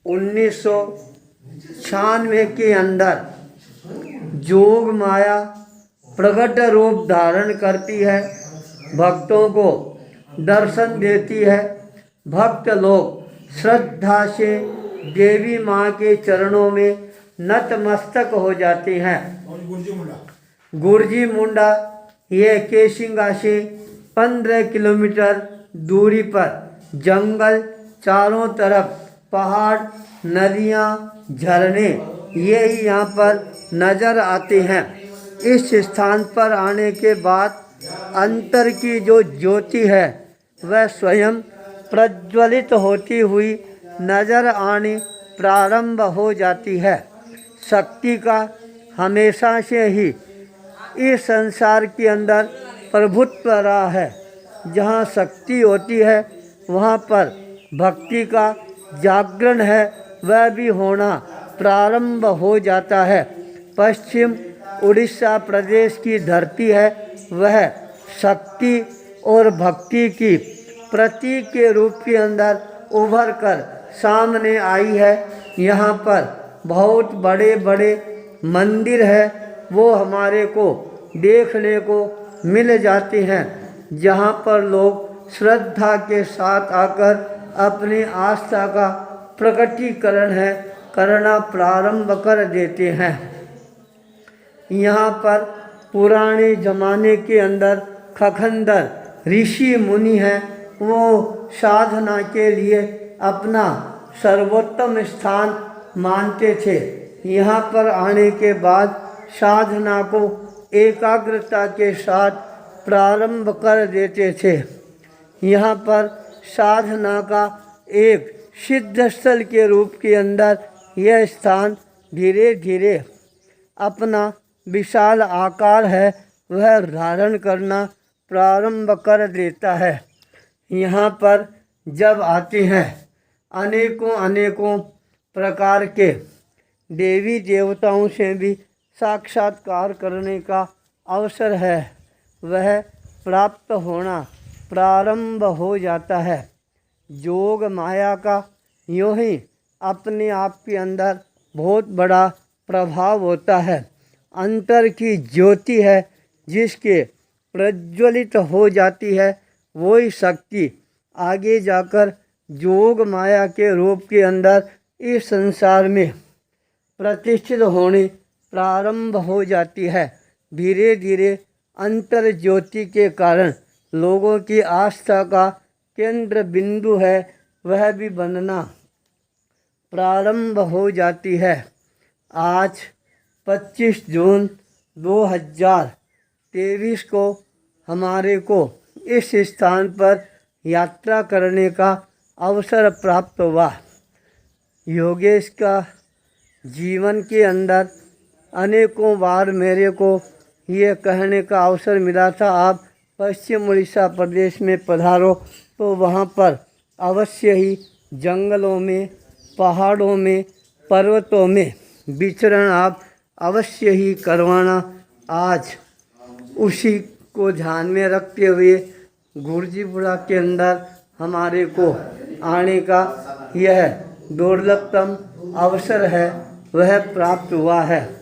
1996 के अंदर जोग माया प्रकट रूप धारण करती है, भक्तों को दर्शन देती है। भक्त लोग श्रद्धा से देवी माँ के चरणों में नतमस्तक हो जाते हैं। गुरजी मुंडा ये केशिंगा से 15 किलोमीटर दूरी पर जंगल, चारों तरफ पहाड़, नदियाँ, झरने ये ही यहाँ पर नज़र आते हैं। इस स्थान पर आने के बाद अंतर की जो ज्योति है वह स्वयं प्रज्वलित होती हुई नजर आनी प्रारंभ हो जाती है। शक्ति का हमेशा से ही इस संसार के अंदर प्रभुत्व रहा है। जहाँ शक्ति होती है वहाँ पर भक्ति का जागरण है वह भी होना प्रारंभ हो जाता है। पश्चिम उड़ीसा प्रदेश की धरती है, वह शक्ति और भक्ति की प्रतीक के रूप के अंदर उभर कर सामने आई है। यहाँ पर बहुत बड़े बड़े मंदिर है, वो हमारे को देखने को मिल जाते हैं, जहाँ पर लोग श्रद्धा के साथ आकर अपनी आस्था का प्रकटीकरण है करना प्रारंभ कर देते हैं। यहाँ पर पुराने ज़माने के अंदर खखंदर ऋषि मुनि हैं, वो साधना के लिए अपना सर्वोत्तम स्थान मानते थे। यहाँ पर आने के बाद साधना को एकाग्रता के साथ प्रारंभ कर देते थे। यहाँ पर साधना का एक सिद्ध स्थल के रूप के अंदर यह स्थान धीरे धीरे अपना विशाल आकार है वह धारण करना प्रारंभ कर देता है। यहाँ पर जब आते हैं अनेकों प्रकार के देवी देवताओं से भी साक्षात्कार करने का अवसर है वह प्राप्त होना प्रारंभ हो जाता है। जोग माया का यूँ ही अपने आप के अंदर बहुत बड़ा प्रभाव होता है। अंतर की ज्योति है जिसके प्रज्वलित हो जाती है, वही शक्ति आगे जाकर जोग माया के रूप के अंदर इस संसार में प्रतिष्ठित होने प्रारंभ हो जाती है। धीरे धीरे अंतर ज्योति के कारण लोगों की आस्था का केंद्र बिंदु है वह भी बनना प्रारंभ हो जाती है। आज 25 जून 2023 को हमारे को इस स्थान पर यात्रा करने का अवसर प्राप्त हुआ। योगेश का जीवन के अंदर अनेकों बार मेरे को ये कहने का अवसर मिला था, आप पश्चिम उड़ीसा प्रदेश में पधारो तो वहाँ पर अवश्य ही जंगलों में, पहाड़ों में, पर्वतों में विचरण आप अवश्य ही करवाना। आज उसी को ध्यान में रखते हुए गुरजीपुरा के अंदर हमारे को आने का यह दुर्लभतम अवसर है वह प्राप्त हुआ है।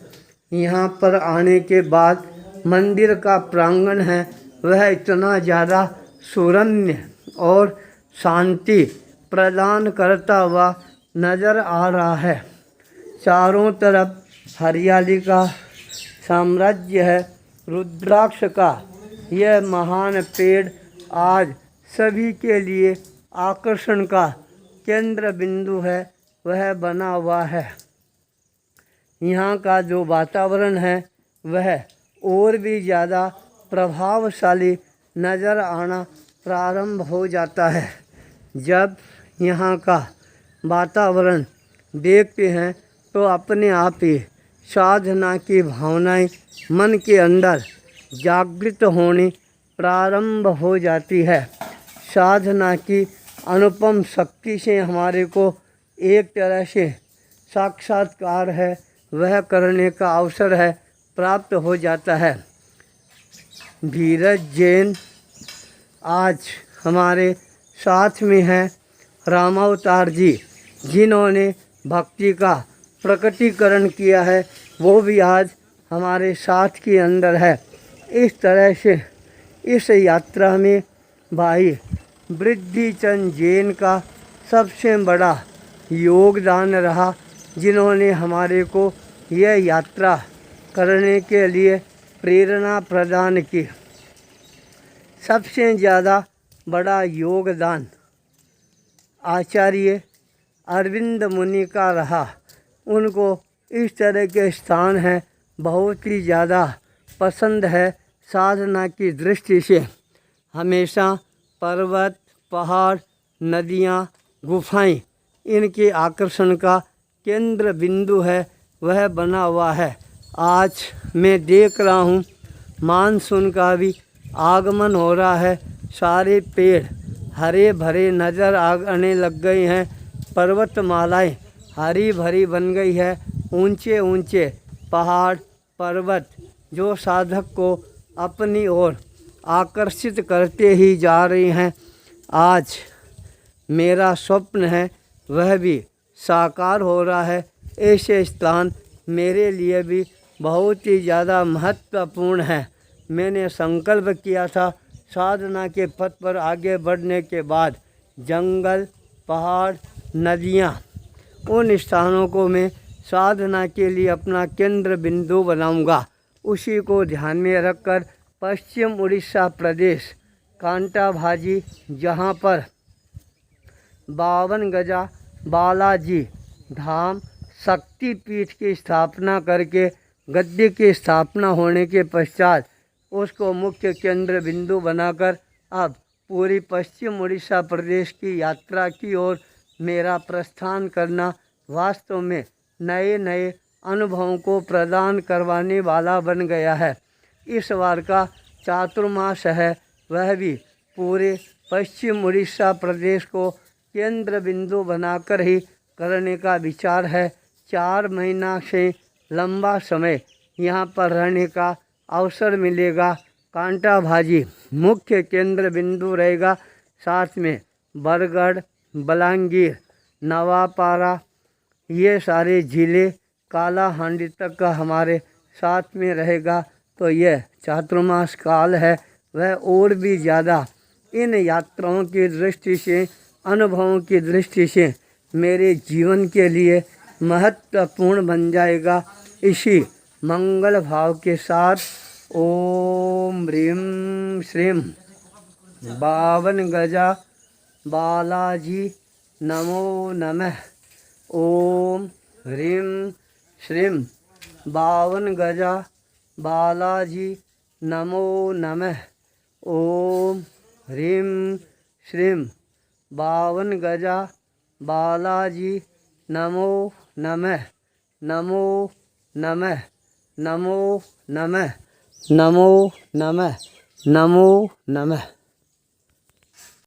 यहाँ पर आने के बाद मंदिर का प्रांगण है वह इतना ज़्यादा सुरम्य और शांति प्रदान करता हुआ नज़र आ रहा है। चारों तरफ हरियाली का साम्राज्य है। रुद्राक्ष का यह महान पेड़ आज सभी के लिए आकर्षण का केंद्र बिंदु है वह बना हुआ है। यहाँ का जो वातावरण है वह और भी ज़्यादा प्रभावशाली नज़र आना प्रारंभ हो जाता है। जब यहाँ का वातावरण देखते हैं तो अपने आप ही साधना की भावनाएं मन के अंदर जागृत होनी प्रारंभ हो जाती है। साधना की अनुपम शक्ति से हमारे को एक तरह से साक्षात्कार है वह करने का अवसर है प्राप्त हो जाता है। धीरज जैन आज हमारे साथ में हैं, रामावतार जी जिन्होंने भक्ति का प्रकटीकरण किया है, वो भी आज हमारे साथ के अंदर है। इस तरह से इस यात्रा में भाई वृद्धिचंद जैन का सबसे बड़ा योगदान रहा, जिन्होंने हमारे को यह यात्रा करने के लिए प्रेरणा प्रदान की। सबसे ज़्यादा बड़ा योगदान आचार्य अरविंद मुनि का रहा। उनको इस तरह के स्थान हैं बहुत ही ज़्यादा पसंद है। साधना की दृष्टि से हमेशा पर्वत, पहाड़, नदियाँ, गुफाएं इनके आकर्षण का केंद्र बिंदु है, वह बना हुआ है। आज मैं देख रहा हूँ मानसून का भी आगमन हो रहा है। सारे पेड़ हरे भरे नज़र आने लग गए हैं। पर्वतमालाएं हरी भरी बन गई है। ऊंचे ऊंचे पहाड़ पर्वत जो साधक को अपनी ओर आकर्षित करते ही जा रही हैं। आज मेरा स्वप्न है वह भी साकार हो रहा है। ऐसे स्थान मेरे लिए भी बहुत ही ज़्यादा महत्वपूर्ण है। मैंने संकल्प किया था साधना के पथ पर आगे बढ़ने के बाद जंगल, पहाड़, नदियाँ, उन स्थानों को मैं साधना के लिए अपना केंद्र बिंदु बनाऊंगा। उसी को ध्यान में रखकर पश्चिम उड़ीसा प्रदेश कांटा भाजी, जहाँ पर 52 गजा बालाजी धाम शक्तिपीठ की स्थापना करके गद्दी की स्थापना होने के पश्चात उसको मुख्य केंद्र बिंदु बनाकर अब पूरी पश्चिम उड़ीसा प्रदेश की यात्रा की ओर मेरा प्रस्थान करना वास्तव में नए नए अनुभवों को प्रदान करवाने वाला बन गया है। इस बार का चातुर्मास है, वह भी पूरे पश्चिम उड़ीसा प्रदेश को केंद्र बिंदु बनाकर ही करने का विचार है। 4 महीना से लंबा समय यहाँ पर रहने का अवसर मिलेगा। कांटा भाजी मुख्य केंद्र बिंदु रहेगा। साथ में बरगढ़, बलांगीर, नवापारा, ये सारे ज़िले कालाहांडी तक का हमारे साथ में रहेगा। तो यह चातुर्मास काल है, वह और भी ज़्यादा इन यात्राओं की दृष्टि से, अनुभवों की दृष्टि से मेरे जीवन के लिए महत्वपूर्ण बन जाएगा। इसी मंगल भाव के साथ ओम ह्रीं श्रीं 52 गजा बालाजी नमो नमः। ओम ह्रीं श्रीं 52 गजा बालाजी नमो नमः। ओम ह्रीं श्रीं 52 गजा बालाजी नमो नमः। नमो नमः, नमो नमः, नमो नमः, नमो नमः।